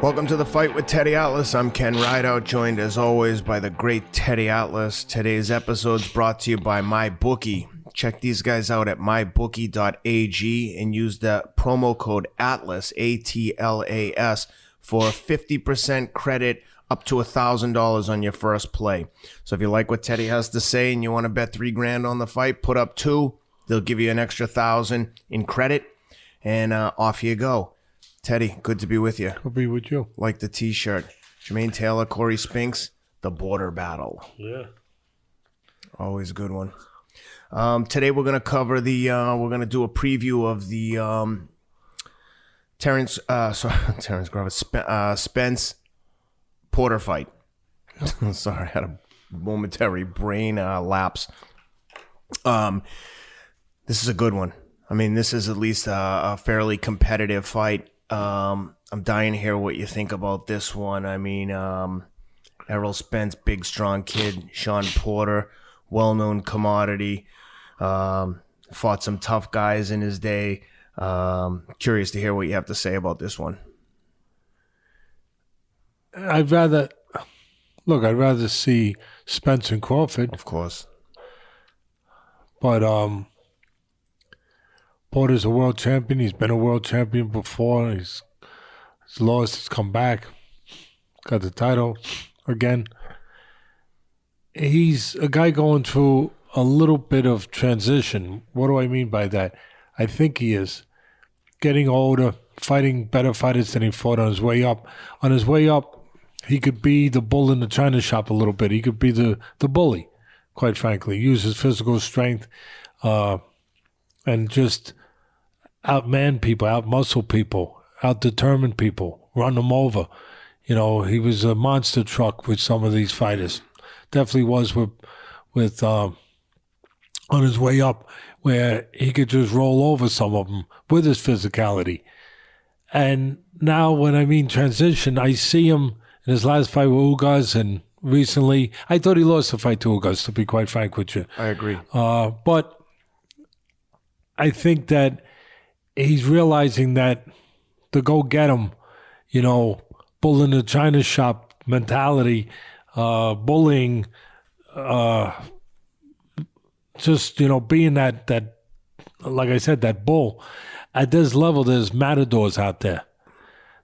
Welcome to The Fight with Teddy Atlas. I'm Ken Rideout, joined as always by the great Teddy Atlas. Today's episode is brought to you by MyBookie. Check these guys out at mybookie.ag and use the promo code ATLAS, ATLAS, for 50% credit up to $1,000 on your first play. So if you like what Teddy has to say and you want to bet $3,000 on the fight, put up $2,000. They'll give you an extra $1,000 in credit, and off you go. Teddy, good to be with you. I'll be with you. Like the T-shirt. Jermaine Taylor, Corey Spinks, the border battle. Yeah. Always a good one. Today we're going to cover we're going to do a preview of the Terrence Crawford, Spence Porter fight. Sorry, I had a momentary brain lapse. This is a good one. I mean, this is at least a fairly competitive fight. I'm dying to hear what you think about this one. I mean, Errol Spence, big, strong kid. Shawn Porter, well-known commodity. Fought some tough guys in his day. Curious to hear what you have to say about this one. I'd rather see Spence and Crawford. Of course. But Porter's a world champion. He's been a world champion before. He's lost. He's come back. Got the title again. He's a guy going through a little bit of transition. What do I mean by that? I think he is getting older, fighting better fighters than he fought on his way up. On his way up, he could be the bull in the china shop a little bit. He could be the bully, quite frankly. Use his physical strength and just outman people, outmuscle people, outdetermine people, run them over. You know, he was a monster truck with some of these fighters. Definitely was with on his way up, where he could just roll over some of them with his physicality. And now when I mean transition, I see him in his last fight with Ugas, and recently, I thought he lost the fight to Ugas, to be quite frank with you. I agree. But I think that he's realizing that to go get him, you know, bull in the china shop mentality, bullying, just, you know, being that, like I said, that bull. At this level, there's matadors out there.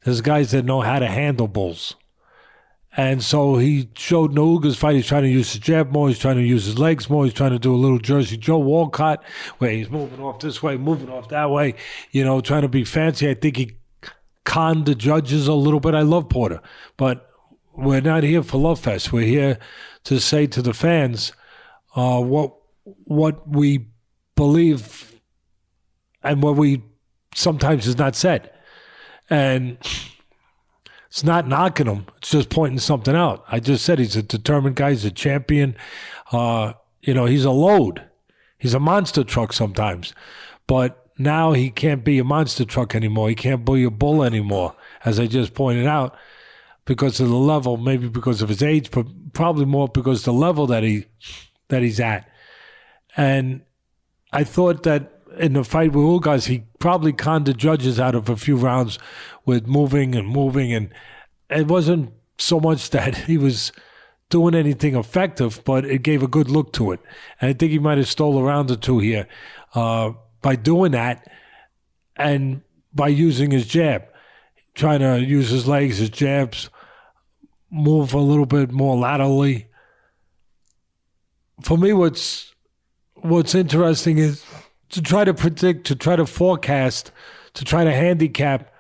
There's guys that know how to handle bulls. And so he showed in the Ugas fight, he's trying to use his jab more, he's trying to use his legs more, he's trying to do a little Jersey Joe Walcott, where he's moving off this way, moving off that way, you know, trying to be fancy. I think he conned the judges a little bit. I love Porter, but we're not here for love fest. We're here to say to the fans what we believe and what we sometimes is not said. And it's not knocking him. It's just pointing something out. I just said he's a determined guy. He's a champion. You know, he's a load. He's a monster truck sometimes. But now he can't be a monster truck anymore. He can't be a bull anymore, as I just pointed out, because of the level, maybe because of his age, but probably more because of the level that he's at. And I thought that in the fight with Ugas, he probably conned the judges out of a few rounds with moving, and it wasn't so much that he was doing anything effective, but it gave a good look to it. And I think he might have stole a round or two here by doing that and by using his jab, trying to use his legs, his jabs, move a little bit more laterally. For me, what's interesting is to try to predict, to try to forecast, to try to handicap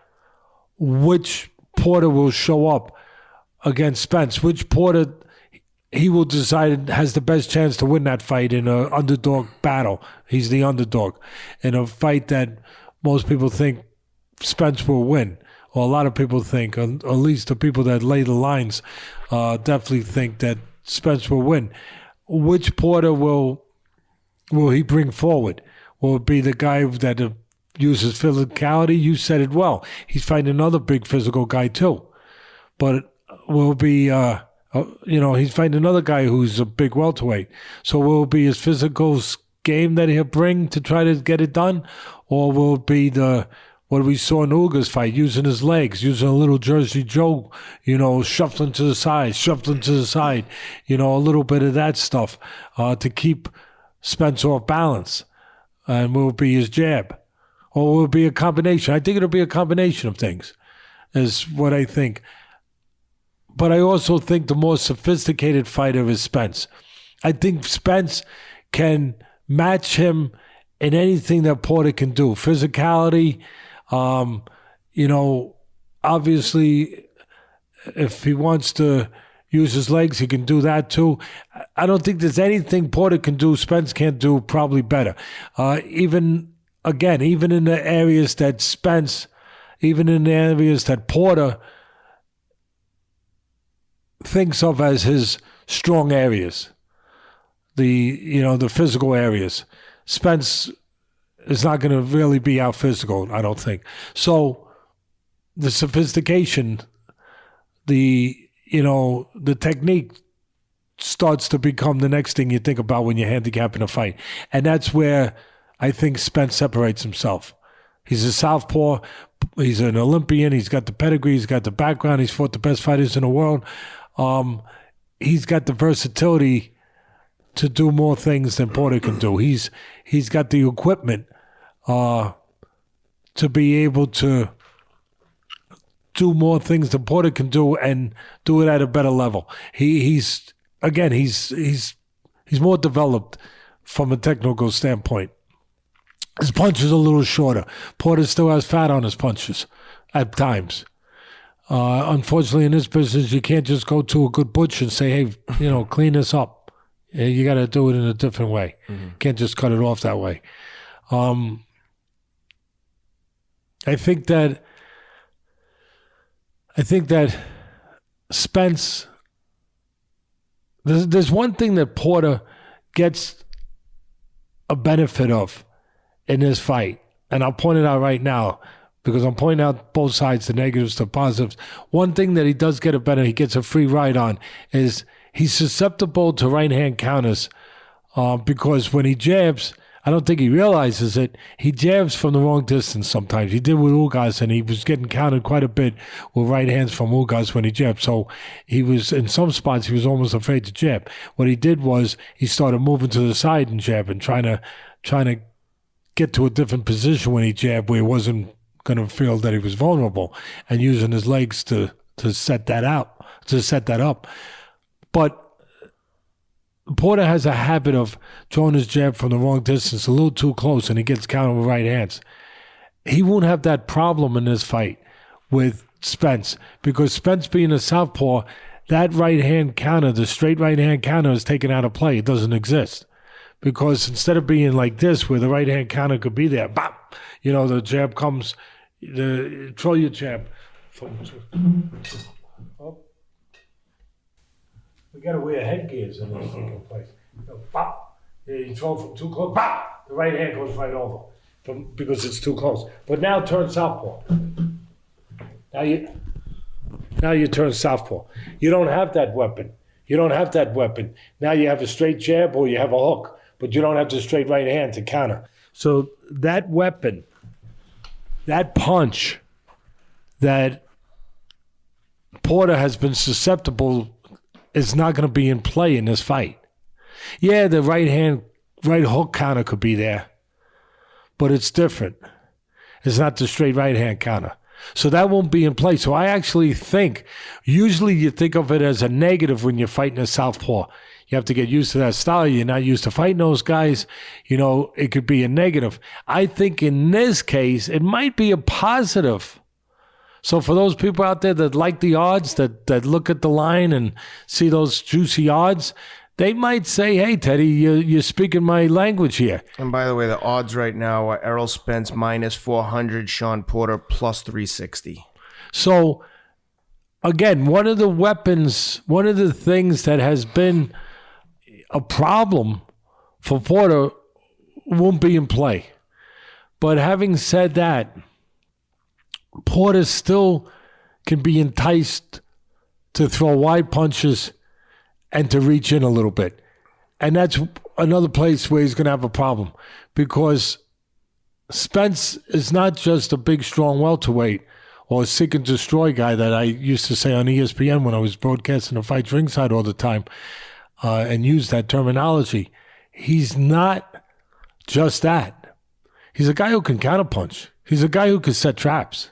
which Porter will show up against Spence, which Porter he will decide has the best chance to win that fight in an underdog battle. He's the underdog in a fight that most people think Spence will win, or a lot of people think, or at least the people that lay the lines definitely think that Spence will win. Which Porter will he bring forward? Will it be the guy that uses physicality? You said it well. He's fighting another big physical guy too. But will it be, he's fighting another guy who's a big welterweight. So will it be his physical game that he'll bring to try to get it done? Or will it be what we saw in Uga's fight, using his legs, using a little Jersey Joe, shuffling to the side, a little bit of that stuff to keep Spence off balance? And will it be his jab? Or will it be a combination? I think it'll be a combination of things, is what I think. But I also think the more sophisticated fighter is Spence. I think Spence can match him in anything that Porter can do. Physicality, obviously, if he wants to use his legs, he can do that too. I don't think there's anything Porter can do Spence can't do probably better. Even in the areas that Porter thinks of as his strong areas, the physical areas, Spence is not going to really be out physical, I don't think. So the sophistication, the technique starts to become the next thing you think about when you're handicapping a fight. And that's where I think Spence separates himself. He's a southpaw. He's an Olympian. He's got the pedigree. He's got the background. He's fought the best fighters in the world. He's got the versatility to do more things than Porter can do. He's got the equipment to be able to do more things than Porter can do and do it at a better level. He's more developed from a technical standpoint. His punches are a little shorter. Porter still has fat on his punches at times. Unfortunately, in this business, you can't just go to a good butcher and say, hey, clean this up. You got to do it in a different way. Mm-hmm. Can't just cut it off that way. I think that Spence, there's one thing that Porter gets a benefit of in this fight, and I'll point it out right now because I'm pointing out both sides, the negatives, the positives. One thing that he does get he gets a free ride on is he's susceptible to right-hand counters because when he jabs, I don't think he realizes it, he jabs from the wrong distance sometimes. He did with Ugas, and he was getting countered quite a bit with right hands from Ugas when he jabbed. So he was, in some spots, he was almost afraid to jab. What he did was he started moving to the side and jabbing, trying to get to a different position when he jabbed where he wasn't going to feel that he was vulnerable, and using his legs to set that up. But Porter has a habit of throwing his jab from the wrong distance, a little too close, and he gets countered with right hands. He won't have that problem in this fight with Spence because Spence being a southpaw, that right-hand counter, the straight right-hand counter is taken out of play. It doesn't exist. Because instead of being like this, where the right-hand counter could be there, bop, the jab comes, throw your jab. Oh. We got to wear headgears in this taking place. Bop, you throw from too close, bop, the right hand goes right over because it's too close. But now turn southpaw. Now you turn southpaw. You don't have that weapon. Now you have a straight jab or you have a hook, but you don't have the straight right hand to counter. So that weapon, that punch that Porter has been susceptible is not going to be in play in this fight. Yeah, the right hook counter could be there, but it's different. It's not the straight right hand counter. So that won't be in play. So I actually think, usually you think of it as a negative when you're fighting a southpaw. You have to get used to that style. You're not used to fighting those guys. It could be a negative. I think in this case, it might be a positive. So for those people out there that like the odds, that look at the line and see those juicy odds, they might say, hey, Teddy, you're speaking my language here. And by the way, the odds right now are Errol Spence minus 400, Shawn Porter plus 360. So, again, one of the things that has been a problem for Porter won't be in play. But having said that, Porter still can be enticed to throw wide punches and to reach in a little bit. And that's another place where he's going to have a problem because Spence is not just a big, strong welterweight or a seek and destroy guy that I used to say on ESPN when I was broadcasting the fights ringside all the time and use that terminology. He's not just that. He's a guy who can counterpunch. He's a guy who can set traps.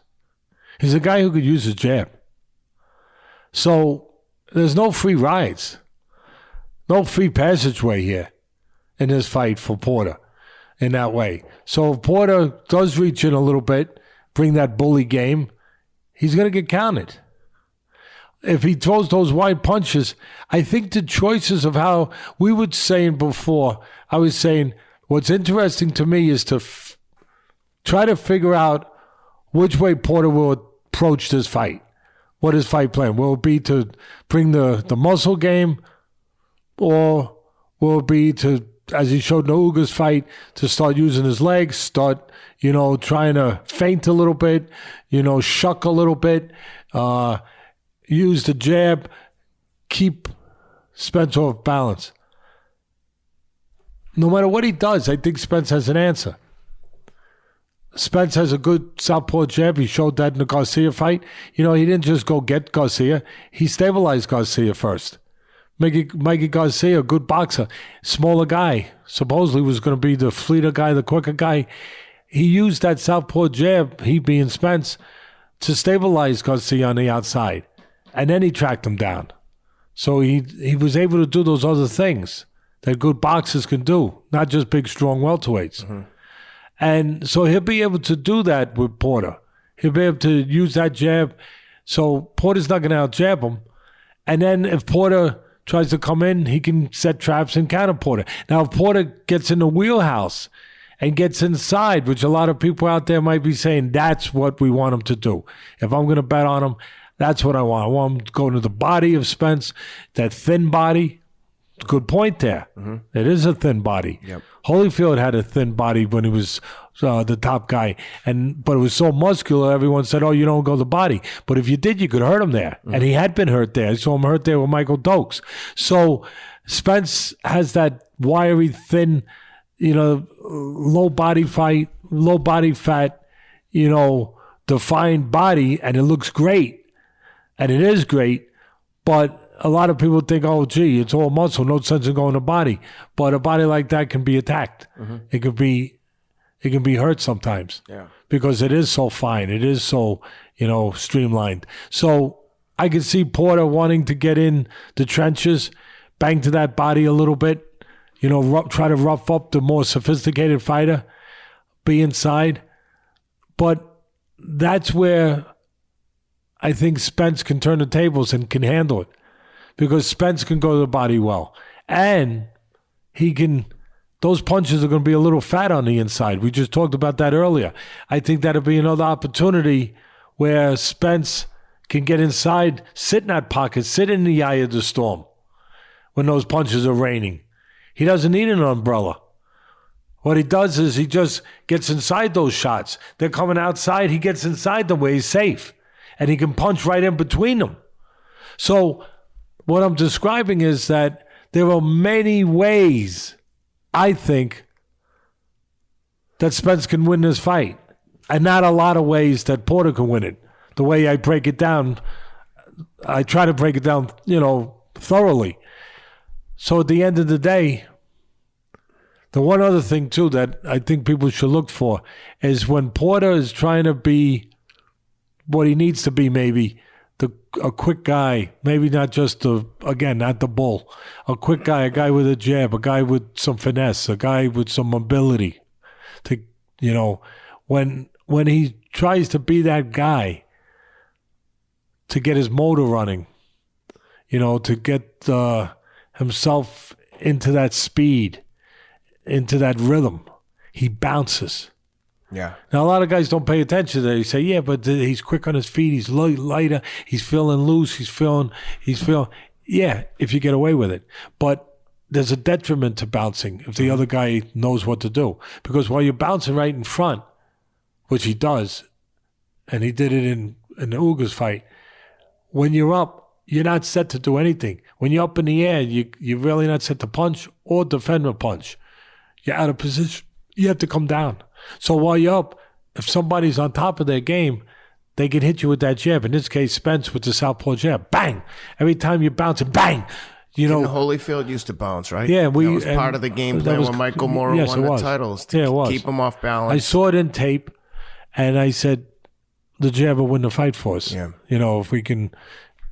He's a guy who could use his jab. So there's no free rides, no free passageway here in this fight for Porter in that way. So if Porter does reach in a little bit, bring that bully game, he's going to get counted. If he throws those wide punches, I think the choices of how we were saying before, I was saying what's interesting to me is to try to figure out which way Porter will approach this fight. What his fight plan? Will it be to bring the muscle game, or will it be to, as he showed in the Ugas fight, to start using his legs, start, trying to feint a little bit, shuck a little bit, use the jab, keep Spence off balance. No matter what he does, I think Spence has an answer. Spence has a good southpaw jab. He showed that in the Garcia fight. He didn't just go get Garcia. He stabilized Garcia first. Mikey Garcia, a good boxer, smaller guy, supposedly was going to be the fleeter guy, the quicker guy. He used that southpaw jab, he being Spence, to stabilize Garcia on the outside. And then he tracked him down. So he was able to do those other things that good boxers can do, not just big, strong welterweights. Mm-hmm. And so he'll be able to do that with Porter. He'll be able to use that jab. So Porter's not going to out-jab him. And then if Porter tries to come in, he can set traps and counter Porter. Now, if Porter gets in the wheelhouse and gets inside, which a lot of people out there might be saying, that's what we want him to do. If I'm going to bet on him, that's what I want. I want him to go to the body of Spence, that thin body. Good point there. Mm-hmm. It is a thin body. Yep. Holyfield had a thin body when he was the top guy, but it was so muscular, everyone said, oh, you don't go the body. But if you did, you could hurt him there. Mm-hmm. And he had been hurt there. I saw him hurt there with Michael Dokes. So Spence has that wiry, thin, low body fat, defined body, and it looks great. And it is great, but a lot of people think, oh, gee, it's all muscle, no sense in going to body. But a body like that can be attacked. Mm-hmm. It can be hurt sometimes. Yeah. Because it is so fine. It is so, streamlined. So I could see Porter wanting to get in the trenches, bang to that body a little bit, try to rough up the more sophisticated fighter, be inside. But that's where I think Spence can turn the tables and can handle it. Because Spence can go to the body well. And those punches are going to be a little fat on the inside. We just talked about that earlier. I think that'll be another opportunity where Spence can get inside, sit in that pocket, sit in the eye of the storm when those punches are raining. He doesn't need an umbrella. What he does is he just gets inside those shots. They're coming outside. He gets inside them where he's safe. And he can punch right in between them. So what I'm describing is that there are many ways, I think, that Spence can win this fight. And not a lot of ways that Porter can win it. The way I break it down, I try to break it down, thoroughly. So at the end of the day, the one other thing, too, that I think people should look for is when Porter is trying to be what he needs to be, maybe, a quick guy, maybe not just not the bull, a quick guy, a guy with a jab, a guy with some finesse, a guy with some mobility. When he tries to be that guy to get his motor running, to get himself into that speed, into that rhythm, he bounces. Yeah. Now, a lot of guys don't pay attention to that. They say, yeah, but he's quick on his feet. He's lighter. He's feeling loose. He's feeling, yeah, if you get away with it. But there's a detriment to bouncing if the other guy knows what to do. Because while you're bouncing right in front, which he does, and he did it in the Ugas fight, when you're up, you're not set to do anything. When you're up in the air, you're really not set to punch or defend a punch. You're out of position. You have to come down. So while you're up, if somebody's on top of their game, they can hit you with that jab. In this case, Spence with the southpaw jab. Bang! Every time you're bouncing, bang! You know, Holyfield used to bounce, right? Yeah, that was part of the game plan when Michael Morrow won the titles to keep him off balance. I saw it in tape, and I said, the jab will win the fight for us. Yeah. You know, if we can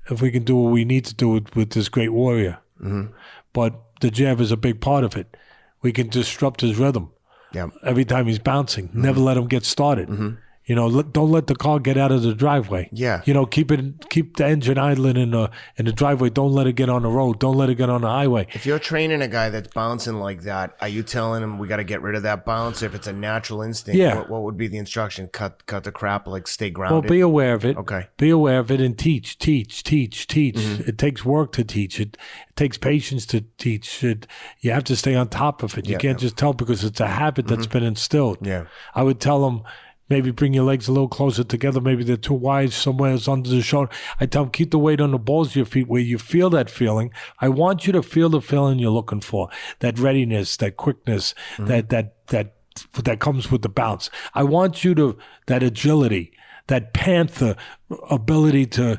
do what we need to do with this great warrior. Mm-hmm. But the jab is a big part of it. We can disrupt his rhythm. Yeah. Every time he's bouncing, never let him get started. Mm-hmm. You know, don't let the car get out of the driveway. Yeah. You know, keep the engine idling in the driveway. Don't let it get on the road. Don't let it get on the highway. If you're training a guy that's bouncing like that, are you telling him we got to get rid of that bounce? If it's a natural instinct, what would be the instruction? Cut the crap, like stay grounded. Well, be aware of it. Okay. Be aware of it and teach. Mm-hmm. It takes work to teach. It takes patience to teach. You have to stay on top of it. You can't just tell because it's a habit that's been instilled. Yeah. I would tell them, maybe bring your legs a little closer together. Maybe they're too wide somewhere under the shoulder. I tell them, keep the weight on the balls of your feet where you feel that feeling. I want you to feel the feeling you're looking for, that readiness, that quickness, that comes with the bounce. I want you to, that agility, that panther ability to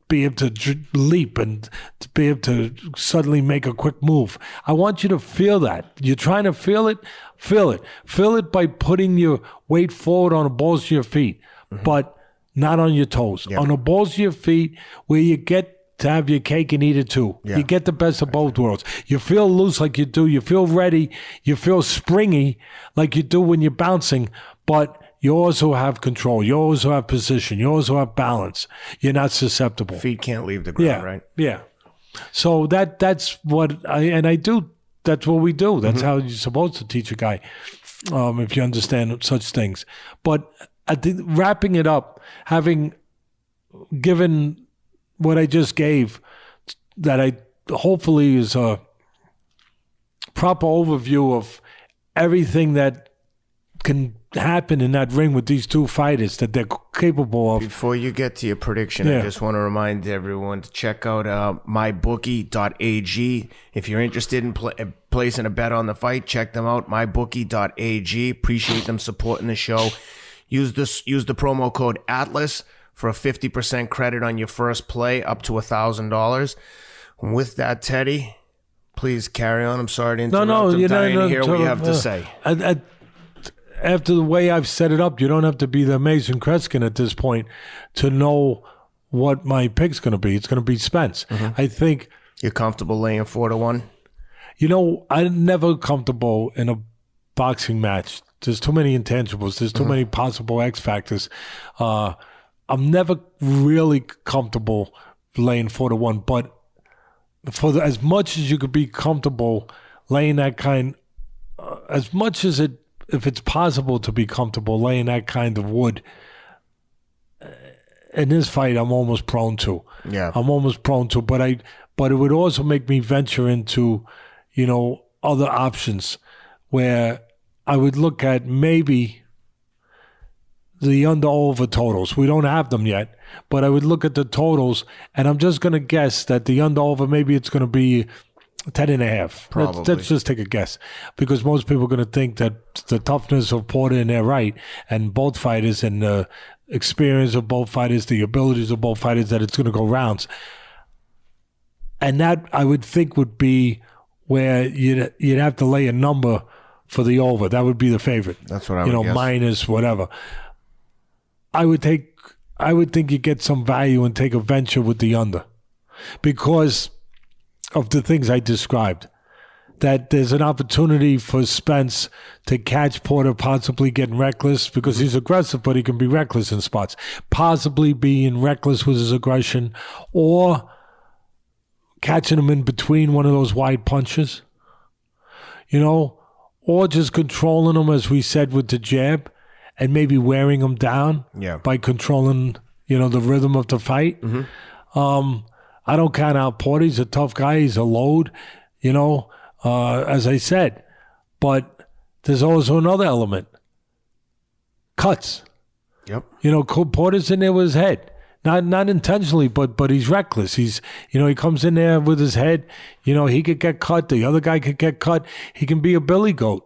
be able to leap and to be able to suddenly make a quick move. I want you to feel that. You're trying to feel it? Feel it. Feel it by putting your weight forward on the balls of your feet, but not on your toes. Yeah. On the balls of your feet where you get to have your cake and eat it too. Yeah. You get the best of both worlds. You feel loose like you do. You feel ready. You feel springy like you do when you're bouncing, but you also have control. You also have position. You also have balance. You're not susceptible. Feet can't leave the ground, right? Yeah. So that's what I do. That's what we do. That's how you're supposed to teach a guy, if you understand such things. But I think wrapping it up, having given what I just gave, that I hopefully is a proper overview of everything that can happen in that ring with these two fighters that they're capable of. Before you get to your prediction, I just want to remind everyone to check out mybookie.ag. If you're interested in placing a bet on the fight, check them out, mybookie.ag. Appreciate them supporting the show. Use the promo code ATLAS for a 50% credit on your first play up to $1,000. And with that, Teddy, please carry on. I'm sorry to interrupt. I'm dying to hear what you have to say. After the way I've set it up, you don't have to be the amazing Kreskin at this point to know what my pick's going to be. It's going to be Spence. I think... You're comfortable laying 4-1? You know, I'm never comfortable in a boxing match. There's too many intangibles. There's too many possible X factors. I'm never really comfortable laying 4-1, but as much as you could be comfortable laying that kind, as much as if it's possible to be comfortable laying that kind of wood, in this fight, I'm almost prone to. Yeah. I'm almost prone to, but it would also make me venture into, other options where I would look at maybe the under-over totals. We don't have them yet, but I would look at the totals, and I'm just going to guess that the under-over, maybe it's going to be 10.5. Probably. Let's just take a guess, because most people are going to think that the toughness of Porter and they're right, and both fighters and the experience of both fighters, the abilities of both fighters, that it's going to go rounds. And that, I would think, would be where you'd have to lay a number for the over. That would be the favorite. That's what I would guess. Minus whatever. I would think you get some value and take a venture with the under, because of the things I described. That there's an opportunity for Spence to catch Porter possibly getting reckless, because he's aggressive, but he can be reckless in spots. Possibly being reckless with his aggression, or catching him in between one of those wide punches, or just controlling him, as we said, with the jab, and maybe wearing him down by controlling, the rhythm of the fight. I don't count out Porter. He's a tough guy. He's a load, as I said. But there's also another element. Cuts. Yep. Porter's in there with his head. Not intentionally, but he's reckless. He comes in there with his head. He could get cut. The other guy could get cut. He can be a billy goat.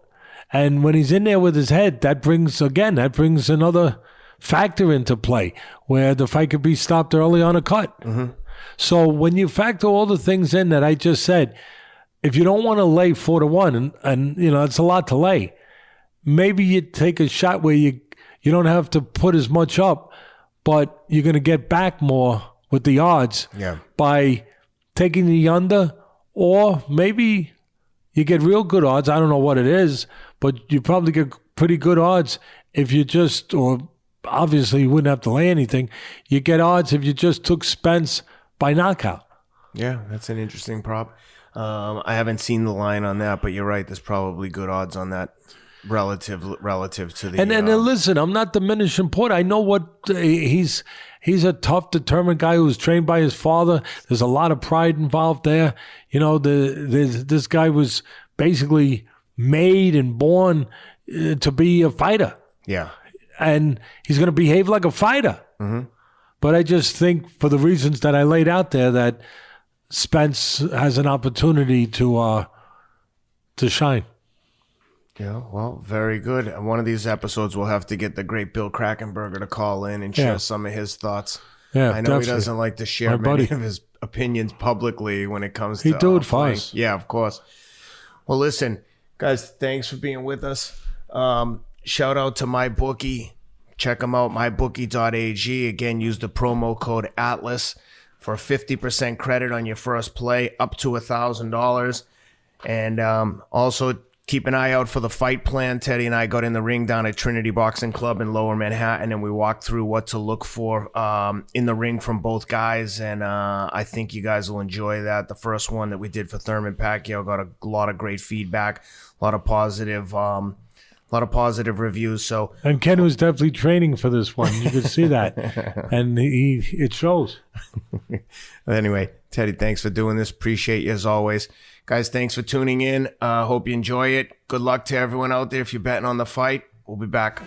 And when he's in there with his head, that brings another factor into play where the fight could be stopped early on a cut. Mm-hmm. So when you factor all the things in that I just said, if you don't want to lay 4-1, and it's a lot to lay, maybe you take a shot where you don't have to put as much up, but you're going to get back more with the odds by taking the under, or maybe you get real good odds. I don't know what it is, but you probably get pretty good odds if you just, or obviously you wouldn't have to lay anything. You get odds if you just took Spence by knockout. Yeah, that's an interesting prop. I haven't seen the line on that, but you're right. There's probably good odds on that relative to the. And listen, I'm not diminishing point. I know what he's a tough, determined guy who was trained by his father. There's a lot of pride involved there. This guy was basically made and born to be a fighter. Yeah, and he's going to behave like a fighter. Mm-hmm. But I just think, for the reasons that I laid out there, that Spence has an opportunity to shine. Yeah, well, very good. One of these episodes, we'll have to get the great Bill Krakenberger to call in and share some of his thoughts. Yeah, I know definitely. He doesn't like to share many of his opinions publicly when it comes to. He'd do it for us. Yeah, of course. Well, listen, guys, thanks for being with us. Shout out to MyBookie. Check them out, mybookie.ag. Again, use the promo code ATLAS for 50% credit on your first play, up to $1,000. And also keep an eye out for the fight plan. Teddy and I got in the ring down at Trinity Boxing Club in Lower Manhattan, and we walked through what to look for in the ring from both guys. And I think you guys will enjoy that. The first one that we did for Thurman Pacquiao got a lot of great feedback, a lot of positive reviews. And Ken was definitely training for this one. You could see that, and it shows. Anyway, Teddy, thanks for doing this. Appreciate you as always. Guys, thanks for tuning in. Hope you enjoy it. Good luck to everyone out there if you're betting on the fight. We'll be back.